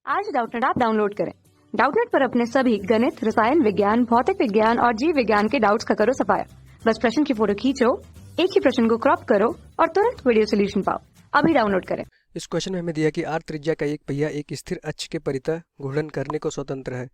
आज Doubtnut app download करें। Doubtnut पर अपने सभी गणित, रसायन विज्ञान, भौतिक विज्ञान और जीव विज्ञान के डाउट्स का करो सफाया। बस प्रश्न की फोटो खींचो, एक ही प्रश्न को क्रॉप करो और तुरंत वीडियो सोल्यूशन पाओ। अभी डाउनलोड करें। इस क्वेश्चन में हमें दिया कि आर त्रिज्या का एक पहिया एक स्थिर अक्ष के परितः घूर्णन करने को स्वतंत्र है।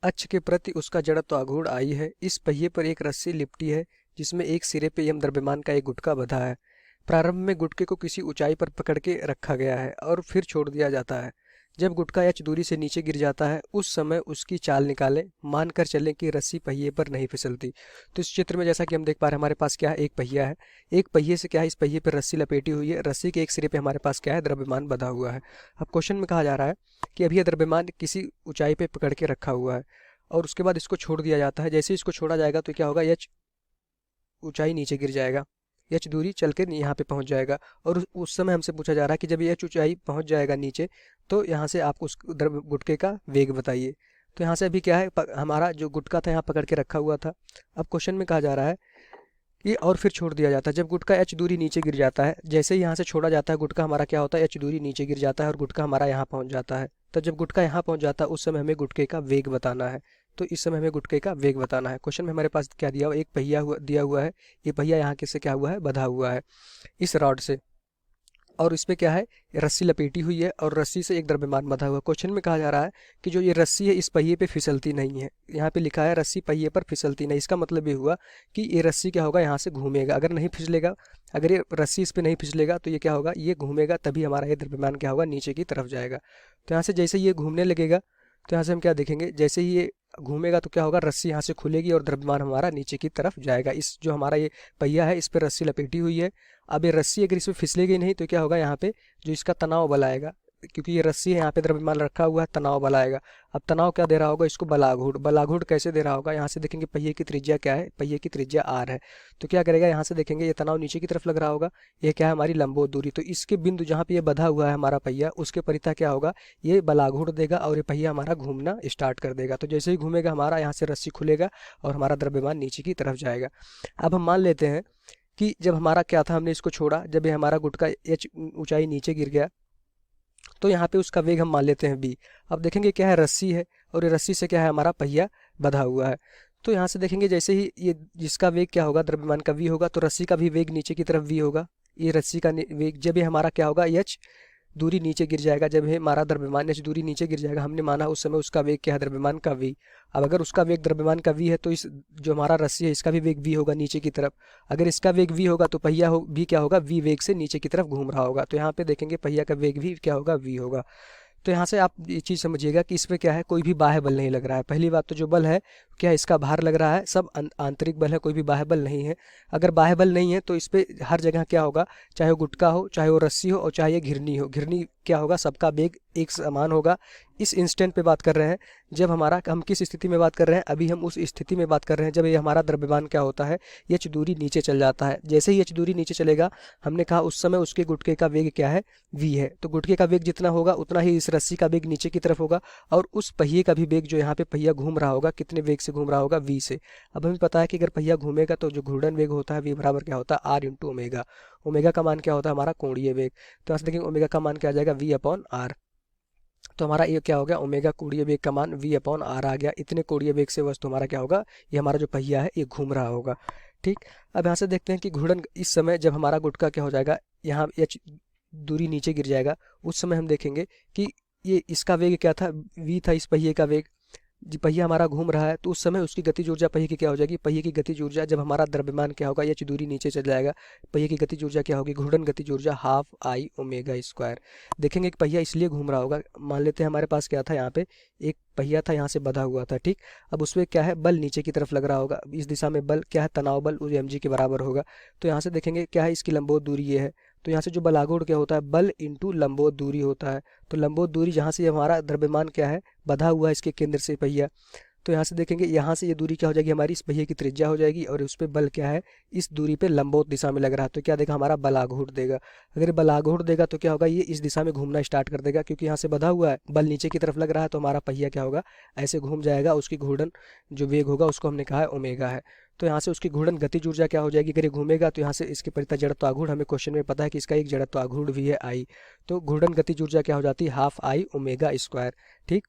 अक्ष के प्रति उसका जड़त्व आघूर्ण आई है। इस पहिए पर एक रस्सी लिपटी है जिसमें एक सिरे पे यम द्रव्यमान का एक गुटका बंधा है। प्रारंभ में गुटके को किसी ऊंचाई पर पकड़ के रखा गया है और फिर छोड़ दिया जाता है। जब गुटका एच दूरी से नीचे गिर जाता है उस समय उसकी चाल निकालें। मानकर चलें कि रस्सी पहिए पर नहीं फिसलती। तो इस चित्र में जैसा कि हम देख पा रहे हैं हमारे पास क्या है, एक पहिया है। एक पहिए से क्या है, इस पहिए पर रस्सी लपेटी हुई है। रस्सी के एक सिरे पे हमारे पास क्या है, द्रव्यमान बंधा हुआ है। अब क्वेश्चन में कहा जा रहा है कि अभी यह द्रव्यमान किसी ऊंचाई पे पकड़ के रखा हुआ है और उसके बाद इसको छोड़ दिया जाता है। जैसे इसको छोड़ा जाएगा तो क्या होगा, एच ऊंचाई नीचे गिर जाएगा, एच दूरी चल के यहाँ पे पहुँच जाएगा। और उस समय हमसे पूछा जा रहा है कि जब एच ऊंचाई पहुँच जाएगा नीचे तो यहाँ से आप उस गुटके का वेग बताइए। तो यहाँ से अभी क्या है, हमारा जो गुटका था यहाँ पकड़ के रखा हुआ था। अब क्वेश्चन में कहा जा रहा है कि और फिर छोड़ दिया जाता है। जब गुटका एच दूरी नीचे गिर जाता है, जैसे ही यहाँ से छोड़ा जाता है गुटका हमारा क्या होता है, एच दूरी नीचे गिर जाता है और गुटका हमारा यहाँ पहुँच जाता है। तो जब गुटका यहाँ पहुँच जाता है उस समय हमें गुटके का वेग बताना है। तो इस समय हमें गुटके का वेग बताना है। क्वेश्चन में हमारे पास क्या दिया हुआ, एक पहिया दिया हुआ है। ये पहिया यहाँ किससे क्या हुआ है, बंधा हुआ है इस रॉड से, और इस पे क्या है, रस्सी लपेटी हुई है और रस्सी से एक द्रव्यमान बंधा हुआ है। क्वेश्चन में कहा जा रहा है कि जो ये रस्सी है इस पहिए पे फिसलती नहीं है। यहाँ पे लिखा है रस्सी पहिए पर फिसलती नहीं। इसका मतलब ये हुआ कि ये रस्सी क्या होगा, यहाँ से घूमेगा। अगर नहीं फिसलेगा, अगर ये रस्सी इस पे नहीं फिसलेगा तो ये क्या होगा, ये घूमेगा, तभी हमारा ये द्रव्यमान क्या होगा, नीचे की तरफ जाएगा। तो यहाँ से जैसे ये घूमने लगेगा तो यहाँ से हम क्या देखेंगे, जैसे ही ये घूमेगा तो क्या होगा, रस्सी यहाँ से खुलेगी और द्रव्यमान हमारा नीचे की तरफ जाएगा। इस जो हमारा ये पहिया है इस पर रस्सी लपेटी हुई है। अब ये रस्सी अगर इसमें फिसलेगी नहीं तो क्या होगा, यहाँ पे जो इसका तनाव बल आएगा, क्योंकि ये रस्सी है यहाँ पे द्रव्यमान रखा हुआ है, तनाव बल आएगा। अब तनाव क्या दे रहा होगा, इसको बलाघूर्ण। बलाघूर्ण कैसे दे रहा होगा, यहाँ से देखेंगे पहिए की त्रिज्या क्या है, पहिए की त्रिज्या आर है। तो क्या करेगा, यहाँ से देखेंगे ये तनाव नीचे की तरफ लग रहा होगा। ये क्या है, हमारी लंबोत दूरी। तो इसके बिंदु जहाँ पे ये बंधा हुआ है हमारा पहिया, उसके परितः क्या होगा, ये बलाघूर्ण देगा और ये पहिया हमारा घूमना स्टार्ट कर देगा। तो जैसे ही घूमेगा हमारा यहाँ से रस्सी खुलेगा और हमारा द्रव्यमान नीचे की तरफ जाएगा। अब हम मान लेते हैं कि जब हमारा क्या था, हमने इसको छोड़ा, जब ये हमारा गुटका एच ऊंचाई नीचे गिर गया तो यहाँ पे उसका वेग हम मान लेते हैं बी। अब देखेंगे क्या है, रस्सी है और ये रस्सी से क्या है, हमारा पहिया बंधा हुआ है। तो यहाँ से देखेंगे जैसे ही ये जिसका वेग क्या होगा, द्रव्यमान का वी होगा, तो रस्सी का भी वेग नीचे की तरफ वी होगा। ये रस्सी का वेग, जब ये हमारा क्या होगा, एच दूरी नीचे गिर जाएगा, जब ये हमारा द्रव्यमान एच दूरी नीचे गिर जाएगा, हमने माना उस समय उसका वेग क्या है, द्रव्यमान का वी। अब अगर उसका वेग द्रव्यमान का वी है तो इस जो हमारा रस्सी है इसका भी वेग वी होगा नीचे की तरफ। अगर इसका वेग वी होगा तो पहिया भी क्या होगा, वी वेग से नीचे की तरफ घूम रहा होगा। तो यहाँ पे देखेंगे पहिया का वेग भी क्या होगा, वी होगा। तो यहाँ से आप ये चीज़ समझिएगा कि इसमें क्या है, कोई भी बाह्य बल नहीं लग रहा है। पहली बात तो जो बल है क्या है, इसका भार लग रहा है, सब आंतरिक बल है, कोई भी बाह्य बल नहीं है। अगर बाह्य बल नहीं है तो इस पे हर जगह क्या होगा, चाहे वो गुटका हो, चाहे वो रस्सी हो और चाहे ये घिरनी हो, घिरनी क्या होगा, सबका वेग एक समान होगा। इस इंस्टेंट पे बात कर रहे हैं, जब हमारा, हम किस स्थिति में बात कर रहे हैं, अभी हम उस स्थिति में बात कर रहे हैं जब ये हमारा द्रव्यमान क्या होता है, एच दूरी नीचे चल जाता है। जैसे ही एच दूरी नीचे चलेगा, हमने कहा उस समय उसके गुटके का वेग क्या है, वी है। तो गुटके का वेग जितना होगा उतना ही इस रस्सी का वेग नीचे की तरफ होगा और उस पहिए का भी वेग, जो यहाँ पे पहिया घूम रहा होगा, कितने वेग से घूम रहा होगा, वी से। अब हमें पता है कि अगर पहिया घूमेगा तो जो घूर्णन वेग होता है वी बराबर क्या होता है, आर इंटू ओमेगा। ओमेगा का मान क्या होता है, हमारा कोणीय वेग। तो यहाँ से देखेंगे ओमेगा का मान क्या आ जाएगा, वी अपॉन आर। तो हमारा ये क्या हो गया, ओमेगा कोणीय वेग का मान v अपॉन आर आ गया। इतने कोणीय वेग से वस्तु हमारा क्या होगा, ये हमारा जो पहिया है ये घूम रहा होगा। ठीक, अब यहाँ से देखते हैं कि घूर्णन इस समय जब हमारा गुटका क्या हो जाएगा, यहाँ एच दूरी नीचे गिर जाएगा, उस समय हम देखेंगे कि ये इसका वेग क्या था, v था इस पहिए का वेग। जी पहिया हमारा घूम रहा है तो उस समय उसकी गतिज ऊर्जा पहिए की क्या हो जाएगी, पहिए की गतिज ऊर्जा, जब हमारा द्रव्यमान क्या होगा, एच दूरी नीचे चल जाएगा, पहिए की गतिज ऊर्जा क्या होगी, घूर्णन गतिज ऊर्जा हाफ आई ओमेगा स्क्वायर। देखेंगे कि पहिया इसलिए घूम रहा होगा, मान लेते हैं हमारे पास क्या था, यहाँ पे एक पहिया था, यहाँ से बंधा हुआ था। ठीक, अब उसमें क्या है, बल नीचे की तरफ लग रहा होगा, इस दिशा में बल क्या है, तनाव बल एम जी के बराबर होगा। तो यहाँ से देखेंगे क्या है, इसकी लंबोत दूरी ये है। तो यहाँ से जो बलाघूर्ण क्या होता है, बल इंटू लंबोत दूरी होता है। तो लंबोत दूरी जहाँ से हमारा द्रव्यमान क्या है, बंधा हुआ है इसके केंद्र से पहिया, तो यहाँ से देखेंगे यहाँ से ये दूरी क्या हो जाएगी, हमारी इस पहिए की त्रिज्या हो जाएगी और उस पर बल क्या है, इस दूरी पे लंबवत दिशा में लग रहा है। तो क्या देगा, हमारा बलाघूर्ण देगा। अगर बलाघूर्ण देगा तो क्या होगा, ये इस दिशा में घूमना स्टार्ट कर देगा, क्योंकि यहाँ से बंधा हुआ है, बल नीचे की तरफ लग रहा है, तो हमारा पहिया क्या होगा, ऐसे घूम जाएगा। उसकी घूर्णन जो वेग होगा उसको हमने कहा है ओमेगा है। तो यहाँ से उसकी घूर्णन गतिज ऊर्जा क्या हो जाएगी, अगर ये घूमेगा तो यहाँ से इसके परितः जड़त्व आघूर्ण, हमें क्वेश्चन में पता है कि इसका एक जड़त्व आघूर्ण भी है आई, तो घूर्णन गतिज ऊर्जा क्या हो जाती है, हाफ आई ओमेगा स्क्वायर। ठीक,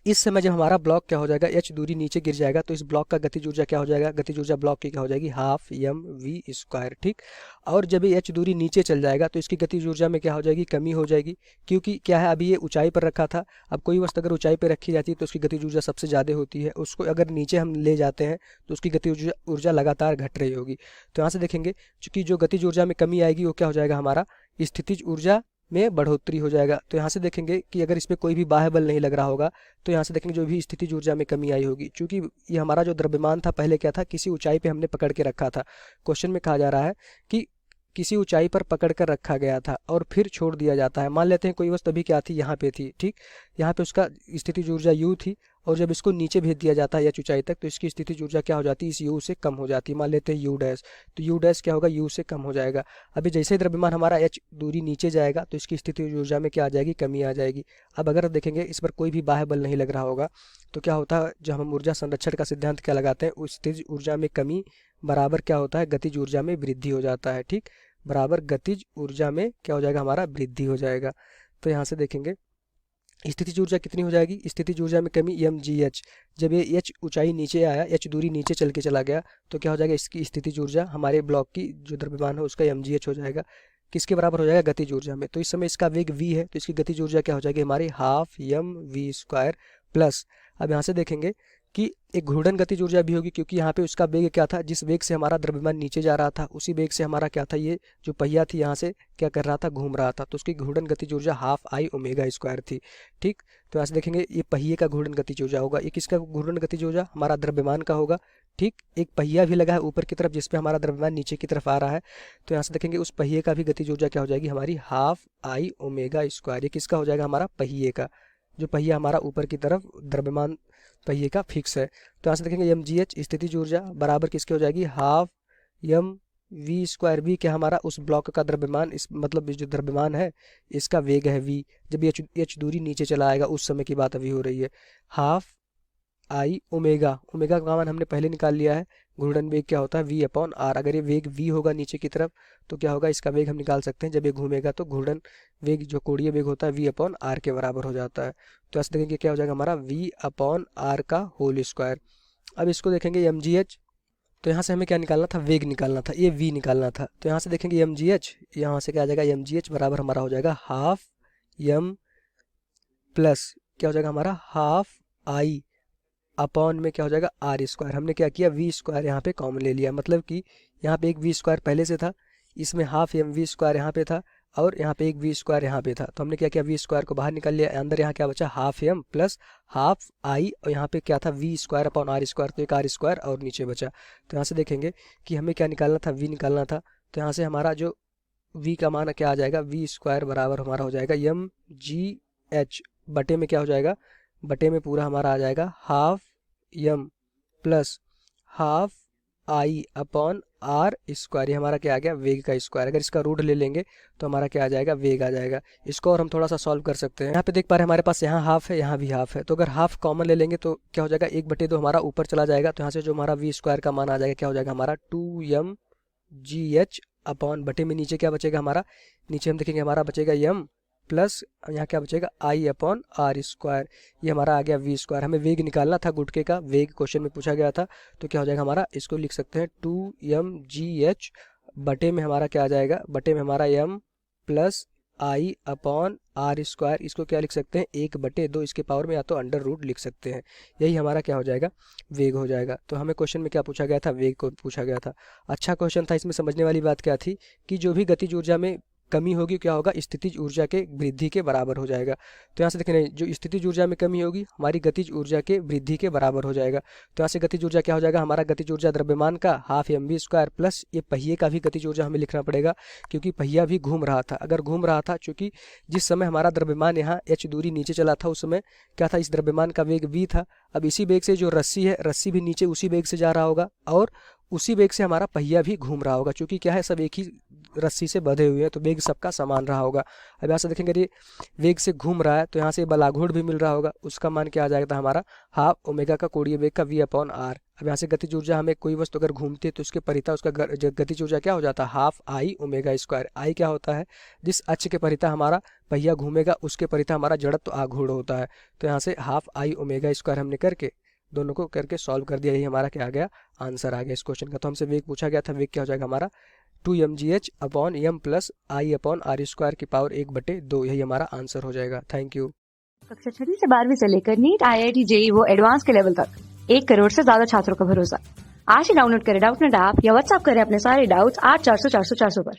इस समय जब हमारा ब्लॉक क्या हो जाएगा, h दूरी नीचे गिर जाएगा, तो इस ब्लॉक का गतिज ऊर्जा क्या हो जाएगा, गतिज ऊर्जा ब्लॉक की क्या हो जाएगी, हाफ एम वी स्क्वायर। ठीक, और जब ये h दूरी नीचे चल जाएगा तो इसकी गतिज ऊर्जा में क्या हो जाएगी, कमी हो जाएगी, क्योंकि क्या है, अभी ये ऊंचाई पर रखा था। अब कोई वस्तु अगर ऊंचाई पर रखी जाती है तो उसकी गतिज ऊर्जा सबसे ज़्यादा होती है, उसको अगर नीचे हम ले जाते हैं तो उसकी गतिज ऊर्जा लगातार घट रही होगी। तो यहाँ से देखेंगे, चूंकि जो गतिज ऊर्जा में कमी आएगी वो क्या हो जाएगा, हमारा स्थितिज ऊर्जा में बढ़ोतरी हो जाएगा। तो यहाँ से देखेंगे कि अगर इसमें कोई भी बाह्य बल नहीं लग रहा होगा तो यहाँ से देखेंगे जो भी स्थितिज ऊर्जा में कमी आई होगी, क्योंकि ये हमारा जो द्रव्यमान था पहले क्या था, किसी ऊंचाई पे हमने पकड़ के रखा था। क्वेश्चन में कहा जा रहा है कि किसी ऊंचाई पर पकड़ कर रखा गया था और फिर छोड़ दिया जाता है। मान लेते हैं कोई वस्तु अभी क्या थी, यहाँ पे थी। ठीक, यहाँ पे उसका स्थितिज ऊर्जा u थी, और जब इसको नीचे भेज दिया जाता है या ऊंचाई तक तो इसकी स्थितिज ऊर्जा क्या हो जाती है, इस u से कम हो जाती है। मान लेते हैं u डैश, तो u डैश क्या होगा, u से कम हो जाएगा। अभी जैसे ही द्रव्यमान हमारा h दूरी नीचे जाएगा तो इसकी स्थितिज ऊर्जा में क्या आ जाएगी, कमी आ जाएगी। अब अगर देखेंगे इस पर कोई भी बाह्य बल नहीं लग रहा होगा तो क्या होता है, जब हम ऊर्जा संरक्षण का सिद्धांत क्या लगाते हैं, उस स्थितिज ऊर्जा में कमी बराबर क्या होता है, गतिज ऊर्जा में वृद्धि हो जाता है। ठीक, बराबर गतिज ऊर्जा में क्या हो जाएगा, हमारा वृद्धि हो जाएगा। तो यहाँ से देखेंगे स्थितिज ऊर्जा कितनी हो जाएगी, स्थितिज ऊर्जा में कमी एम जी एच। जब ये एच ऊंचाई नीचे आया, एच दूरी नीचे चल के चला गया तो क्या हो जाएगा, इसकी स्थितिज ऊर्जा हमारे ब्लॉक की जो द्रव्यमान है उसका एम जी एच हो जाएगा। किसके बराबर हो जाएगा, गतिज ऊर्जा में। तो इस समय इसका वेग v है तो इसकी गतिज ऊर्जा क्या हो जाएगी, हमारी half M V square plus, अब यहाँ से देखेंगे कि एक घूर्णन गतिज ऊर्जा भी होगी, क्योंकि यहाँ पे उसका वेग क्या था, जिस वेग से हमारा द्रव्यमान नीचे जा रहा था उसी वेग से हमारा क्या था, ये जो पहिया थी यहाँ से क्या कर रहा था, घूम रहा था, तो उसकी घूर्णन गतिज ऊर्जा हाफ आई ओमेगा स्क्वायर थी। ठीक, तो यहाँ से देखेंगे ये पहिए का घूर्णन गतिज ऊर्जा होगा, ये किसका घूर्णन गतिज ऊर्जा, हमारा द्रव्यमान का होगा। ठीक, एक पहिया भी लगा है ऊपर की तरफ जिसपे हमारा द्रव्यमान नीचे की तरफ आ रहा है, तो यहाँ से देखेंगे उस पहिए का भी गतिज ऊर्जा क्या हो जाएगी, हमारी हाफ आई ओमेगा स्क्वायर। ये किसका हो जाएगा, हमारा पहिए का, जो पहिया हमारा ऊपर की तरफ द्रव्यमान पहिए का फिक्स है। तो यहाँ से देखेंगे एम जी एच स्थितिज ऊर्जा बराबर किसके हो जाएगी, half M V square. V क्या, हमारा उस ब्लॉक का द्रव्यमान, इस मतलब जो द्रव्यमान है इसका वेग है v, जब एच दूरी नीचे चला आएगा उस समय की बात अभी हो रही है। हाफ आई ओमेगा, ओमेगा का मान हमने पहले निकाल लिया है, घूर्णन वेग क्या होता है v अपॉन आर। अगर ये वेग v होगा नीचे की तरफ तो क्या होगा, इसका वेग हम निकाल सकते हैं, जब ये घूमेगा तो घूर्णन वेग जो कोणीय वेग होता है v अपॉन आर के बराबर हो जाता है। तो ऐसे देखेंगे क्या हो जाएगा, हमारा v अपॉन आर का होल स्क्वायर। अब इसको देखेंगे एम जी एच, तो यहाँ से हमें क्या निकालना था, वेग निकालना था, ये v निकालना था। तो यहाँ से देखेंगे एम जी एच, यहाँ से क्या आ जाएगा, एम जी एच बराबर हमारा हो जाएगा हाफ एम प्लस क्या हो जाएगा, हमारा हाफ आई अपॉन में क्या हो जाएगा, आर स्क्वायर। हमने क्या किया, वी स्क्वायर यहाँ पे कॉमन ले लिया, मतलब कि यहाँ पे एक वी स्क्वायर पहले से था, इसमें हाफ एम वी स्क्वायर यहाँ पे था और यहाँ पे एक वी स्क्वायर यहाँ पे था, तो हमने क्या किया, वी स्क्वायर को बाहर निकाल लिया, अंदर यहाँ क्या बचा, half M plus half I, और यहाँ पे क्या था, V square upon R square, तो एक आर स्क्वायर और नीचे बचा। तो यहाँ से देखेंगे कि हमें क्या निकालना था, वी निकालना था। तो यहाँ से हमारा जो वी का मान क्या आ जाएगा, वी स्क्वायर बराबर हमारा हो जाएगा एम जी एच बटे में क्या हो जाएगा, बटे में पूरा हमारा आ जाएगा half M plus half I upon R square. ये हमारा क्या आ गया, वेग का स्क्वायर। अगर इसका रूट ले लेंगे तो हमारा क्या आ जाएगा, वेग आ जाएगा। इसको और हम थोड़ा सा सॉल्व कर सकते हैं। यहाँ पे देख पा रहे हैं हमारे पास यहाँ हाफ है, यहाँ भी हाफ है, तो अगर हाफ कॉमन ले लेंगे तो क्या हो जाएगा, 1/2 हमारा ऊपर चला जाएगा, तो यहाँ से जो हमारा वी स्क्वायर का मान आ जाएगा क्या हो जाएगा, हमारा 2m जी एच अपॉन बटे में नीचे क्या बचेगा, हमारा नीचे हम देखेंगे हमारा बचेगा m प्लस यहाँ क्या बचेगा, आई अपॉन आर स्क्वायर। ये हमारा आ गया वी स्क्वायर। हमें वेग निकालना था, गुटके का वेग क्वेश्चन में पूछा गया था, तो क्या हो जाएगा हमारा, इसको लिख सकते हैं 2m जी एच बटे में हमारा क्या आ जाएगा, बटे में हमारा m plus I upon R square. इसको क्या लिख सकते हैं, 1/2, इसके पावर में या तो अंडर रूट लिख सकते हैं। यही हमारा क्या हो जाएगा, वेग हो जाएगा। तो हमें क्वेश्चन में क्या पूछा गया था, वेग को पूछा गया था। अच्छा क्वेश्चन था। इसमें समझने वाली बात क्या थी कि जो भी गतिज ऊर्जा में कमी होगी क्या होगा, स्थितिज ऊर्जा के वृद्धि के बराबर हो जाएगा। तो यहाँ से देखना, जो स्थितिज ऊर्जा में कमी होगी हमारी गतिज ऊर्जा के वृद्धि के बराबर हो जाएगा। तो यहाँ से गतिज ऊर्जा क्या हो जाएगा, हमारा गतिज ऊर्जा द्रव्यमान का half M V square plus ये पहिए का भी गतिज ऊर्जा हमें लिखना पड़ेगा, क्योंकि पहिया भी घूम रहा था। अगर घूम रहा था, चूंकि जिस समय हमारा द्रव्यमान यहाँ h दूरी नीचे चला था उस समय क्या था, इस द्रव्यमान का वेग v था। अब इसी वेग से जो रस्सी है, रस्सी भी नीचे उसी वेग से जा रहा होगा, और उसी वेग से हमारा पहिया भी घूम रहा होगा, क्योंकि क्या है, सब एक ही रस्सी से बंधे हुए हैं, तो वेग सबका समान रहा होगा। अब यहाँ से देखेंगे, ये वेग से घूम रहा है, तो यहाँ से बलाघूर्ण भी मिल रहा होगा, उसका मान क्या आ जाएगा हमारा हाफ ओमेगा का कोणीय वेग का v/r। अब यहाँ से गतिज ऊर्जा, हमें कोई वस्तु अगर घूमती है तो उसके परितः उसका गतिज ऊर्जा क्या हो जाता है, हाफ आई ओमेगा स्क्वायर। आई क्या होता है, जिस अक्ष के परितः हमारा पहिया घूमेगा उसके परितः हमारा जड़त्व आघूर्ण होता है। तो यहाँ से हाफ आई ओमेगा स्क्वायर हमने करके दोनों को करके सॉल्व कर दिया, यही हमारा क्या आ गया, आंसर आ गया इस क्वेश्चन का। तो हमसे वेग पूछा गया था, वेग क्या हो जाएगा हमारा 2mgh/m + I/r² की पावर 1/2, यही हमारा आंसर हो जाएगा। Thank you. कक्षा 6 से 12वीं से लेकर नीट, IIT, JEE वो एडवांस के लेवल तक 1 करोड़ से ज्यादा छात्रों का भरोसा। आज ही डाउनलोड करें डाउटनेट ऐप या व्हाट्सएप करें अपने सारे डाउट्स 8400 400 400 पर।